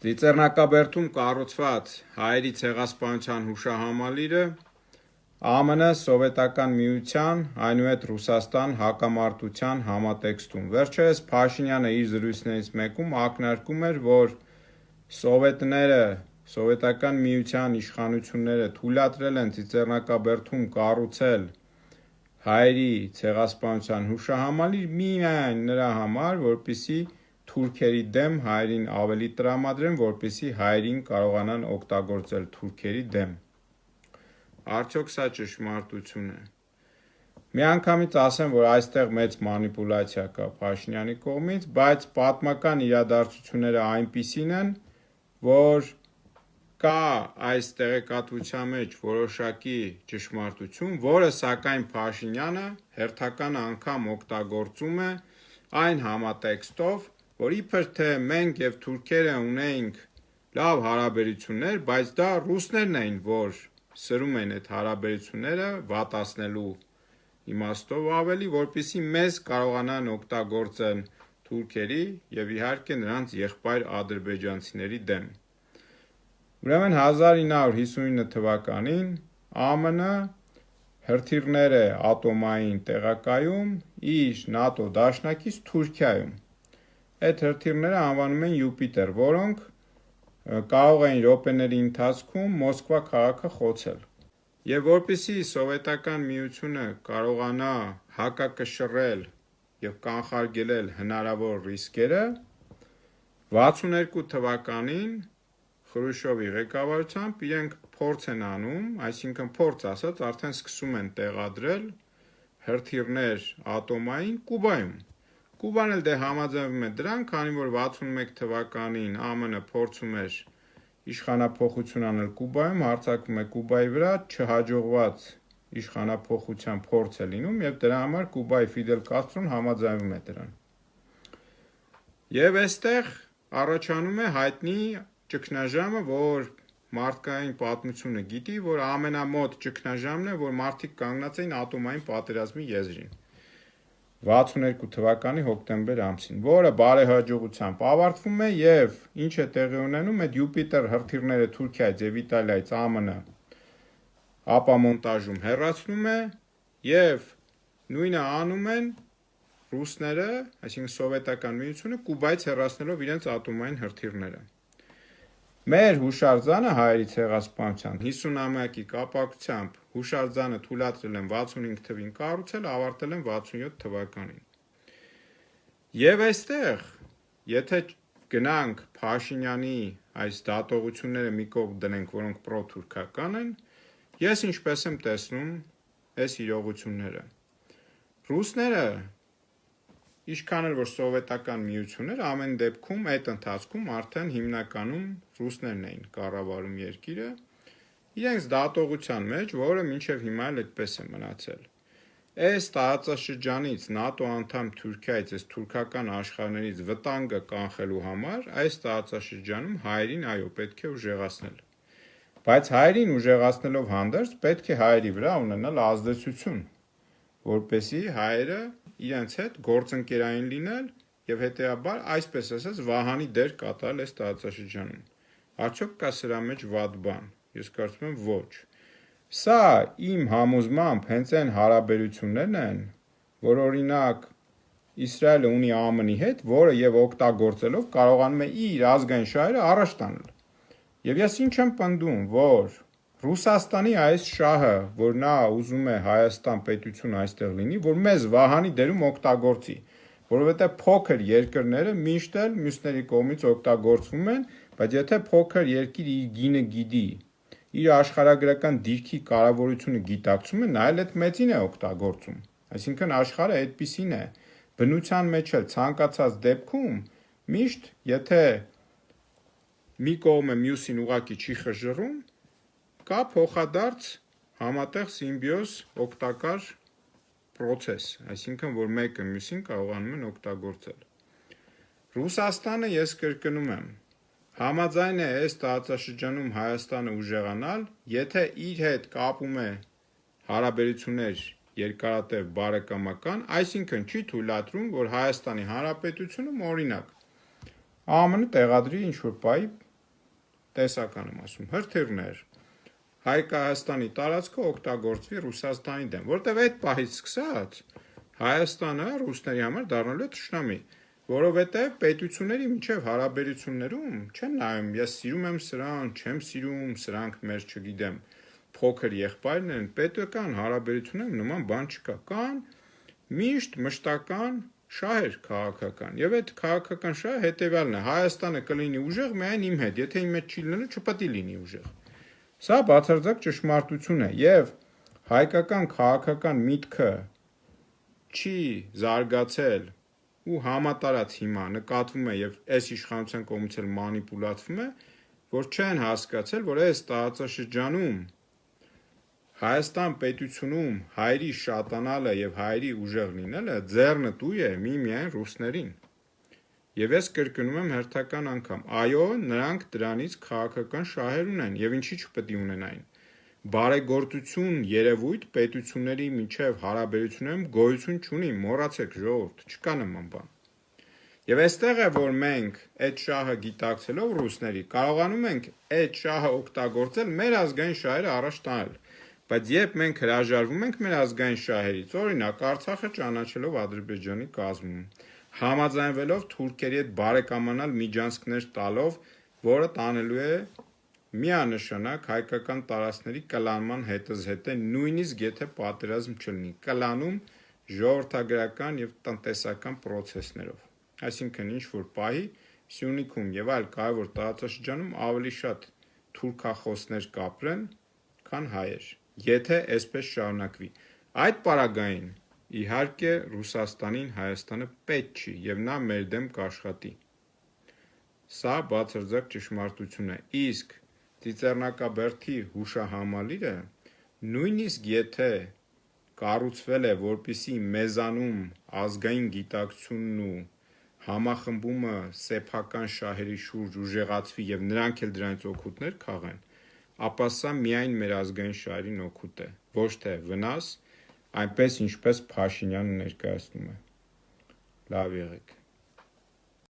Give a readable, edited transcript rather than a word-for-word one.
Ծիծեռնակաբերդում կառուցված հայերի ցեղասպանության հուշահամալիրը ԱՄՆ Սովետական Միության, այնուհետ Ռուսաստան հակամարտության համատեքստում։ Վերջերս Փաշինյանը իր զրույցներից մեկում ակնարկում էր, որ Սովետական Միության իշխանությունները թույլատրել են Ծիծեռնակաբերդում կառուցել հայերի ցեղասպանության հուշահամալիր միայն նրա համար, որպեսզի թուրքերի դեմ հայերին ավելի տրամադրեն, որպեսզի հայերին կարողանան օգտագործել թուրքերի դեմ։ Արդյոք սա ճշմարտություն է։ Միանգամից ասեմ, որ այստեղ մեծ մանիպուլյացիա կա Փաշինյանի կողմից, բայց պատմական իրադարձությունները այնպիսին են, որ կա այս տեղեկատվության մեջ որոշակի ճշմարտություն, որը սակայն Փաշինյանը հերթական անգամ օգտագործում է այն համատեքստով, որ իբր թե մենք և թուրքերը ունեինք լավ հարաբերություններ, բայց դա ռուսներն էին, որ սրում են այդ հարաբերությունները վատացնելու իմաստով ավելի, որպեսզի մեզ կարողանան օգտագործել թուրքերի և իհարկե նրանց եղբայր ադրբեջանցիների դեմ։ Ուրեմն 1959 թվականին ԱՄՆ հրթիռներ է ատոմային տեղակայում իր ՆԱՏՕ դաշնակից Թուրքիայում։ Այդ հրթիռները անվանում են Յուպիտեր, որոնք կարող էին րոպեների ընթացքում Մոսկվա քաղաքը խոցել։ Եվ որպեսզի Սովետական Միությունը կարողանա հակակշռել և կանխարգելել հնարավոր ռիսկերը, 1962 թվականին Խրուշչովի ղեկավարությամբ իրենք փորձ են անում, այսինքն փորձ ասած արդեն սկսում են տեղադրել հրթիռներ ատոմային Կուբայում։ Կուբան էլ համաձայնվում է դրան, քանի որ 1961 թվականին ԱՄՆ փորձում էր իշխանափոխություն անել Կուբայում, հարձակվում է Կուբայի վրա, չհաջողված իշխանափոխության փորձ է լինում և դրա համար Կուբայի Ֆիդել Կաստրոն համաձայնվում է դրան։ Եվ այստեղ առաջանում է հայտնի ճգնաժամը, որ մարդկային պատմությունը գիտի, որ ամենամոտ ճգնաժամն է, որ մարդիկ կանգնած էին ատոմային պատերազմի եզրին 1962 թվականի հոկտեմբեր ամսին, որը բարեհաջողությամբ ավարտվում է և ինչ է տեղի ունենում, այդ Յուպիտեր հրթիռները Թուրքիայից և Իտալիայից ԱՄՆ ապամոնտաժում հեռացնում է և նույնը անում են ռուսները, այսինքն Սովետական Միությունը, Կուբայից հեռացնելով իրենց ատոմային հրթիռները։ Մեր հուշարձանը հայերի ցեղասպանության 50-ամյակի կապակցությամբ հուշարձանը թույլատրել են 65 թվին կառուցել, ավարտել են 67 թվականին։ Եվ այստեղ, եթե գնանք Փաշինյանի այս դատողությունները մի կողմ դնենք, որոնք պրոթուրքական են, ես ինչպես եմ տեսնում այս իրողությունները։ Ռուսները, ինչքան էլ որ Սովետական Միություն էր, ամեն դեպքում այդ ընթացքում արդեն հիմնականում ռուսներն էին կառավարում երկիրը, իրենց դատողության մեջ, որը մինչև հիմա էլ այդպես է մնացել։ Այս տարածաշրջանից ՆԱՏՕ անդամ Թուրքիայից, այս թուրքական աշխարհներից վտանգը կանխելու համար այս տարածաշրջանում հայերին այո պետք է ուժեղացնել։ Բայց հայերին ուժեղացնելով հանդերձ պետք է հայերի վրա ունենալ ազդեցություն, որպեսզի հայերը իրենց հետ գործընկերային լինել և հետևաբար այսպես ասած վահանի դեր կատարել այս տարածաշրջանում։ Արդյոք կա սրա մեջ վատ բան։ Ես կարծում եմ ոչ։ Սա իմ համոզմամբ հենց այն հարաբերություններն են, որ օրինակ Իսրայելը ունի ԱՄՆ-ի հետ, որը և օգտագործելով կարողանում է իր ազգային շահերը առաջ տանել։ Եվ ես ինչ եմ պնդում, որ Ռուսաստանի այս շահը, որ նա ուզում է Հայաստան պետություն այստեղ լինի, որ մեզ վահանի դերում օգտագործի, որովհետև փոքր երկրները միշտ էլ մյուսների կողմից օգտագործվում են, բայց եթե փոքր երկիր իր գինը գիտի, իր աշխարհագրական դիրքի կարևորությունը գիտակցում է, նա էլ այդ մեծին է օգտագործում։ Այսինքն աշխարհը այդպիսին է։ Բնության մեջ էլ ցանկացած դեպքում միշտ եթե մի կողմը մյուսին ուղղակի չի խժռում, կա փոխադարձ համատեղ սիմբիոզ օգտակար պրոցես, այսինքն որ մեկը մյուսին կարողանում են օգտագործել։ Ռուսաստանը, ես կրկնում եմ, համաձայն է այս տարածաշրջանում Հայաստանը ուժեղանալ, եթե իր հետ կապում է հարաբերություններ երկարատև բարեկամական, այսինքն չի թույլատրում, որ Հայաստանի Հանրապետությունում օրինակ ԱՄՆ տեղադրի ինչ-որ պահի տեսական եմ ասում, հրթիռներ Հայաստանի տարածքը օգտագործվի Ռուսաստանի դեմ, որտեվ այդ պահից սկսած Հայաստանը ռուսների համար դառնալու է թշնամի, որովհետև պետությունների միջև հարաբերություններում չեն նայում, ես սիրում եմ սրան, չեմ սիրում, սրանք մեր չգիտեմ, փոքր եղբայրն են, պետական հարաբերություններում նման բան չկա, կան միշտ մշտական շահեր քաղաքական, եւ այդ քաղաքական շահը հետեւյալն է, Հայաստանը կլինի ուժեղ միայն իմ հետ, եթե իմ հետ չի լինելու, չպետք է լինի ուժեղ։ Սա բացարձակ ճշմարտություն է եւ հայկական քաղաքական միտքը չի զարգացել ու համատարած հիմա նկատվում է եւ այս իշխանության կողմից էլ մանիպուլացվում է, որ չեն հասկացել, որ այս տարածաշրջանում Հայաստան պետությունում հայերի շատանալը եւ հայերի ուժեղ լինելը ձեռնտու է միմիայն ռուսներին։ Եվ ես կրկնում եմ հերթական անգամ, այո, նրանք դրանից քաղաքական շահեր ունեն եւ ինչի չպետք է ունենային։ Բարեգործություն երևույթ պետությունների միջև հարաբերություններում գոյություն չունի, մոռացեք ժողովուրդ, չկա նման բան։ Եվ այստեղ է, որ մենք այդ շահը գիտակցելով ռուսների կարողանում ենք այդ շահը օգտագործել մեր ազգային շահերը առաջ տանել։ Բայց երբ մենք հրաժարվում ենք մեր ազգային շահերից, օրինակ Արցախը ճանաչելով Ադրբեջանի կազմում, համաձայնվելով թուրքերի հետ բարեկամանալ միջանցքներ տալով, որը տանելու է միանշանակ հայկական տարածքների կլանման հետզհետե, նույնիսկ եթե պատերազմ չլինի, կլանում ժողովրդագրական եւ տնտեսական process-ներով։ Այսինքն ինչ որ պահի Սյունիքում եւ այլ կարևոր տարածաշրջանում ավելի շատ թուրքախոսներ կապրեն, քան հայեր, եթե այսպես շարունակվի։ Այդ պարագային իհարկե Ռուսաստանին Հայաստանը պետք չի եւ նա մեր դեմ կաշխատի։ Սա բացարձակ ճշմարտություն է։ Իսկ Ծիծեռնակաբերդի հուշահամալիրը նույնիսկ եթե կառուցվել է, որպիսի մեզանում ազգային գիտակցությունն ու համախմբումը սեփական շահերի շուրջ ուժեղացվի եւ նրանք էլ դրանից օգուտներ քաղեն, ապա սա միայն մեր ազգային շահերին օգուտ է, ոչ թե վնաս, այնպես ինչպես Փաշինյանը ներկայացնում է։ Լավ եղեք։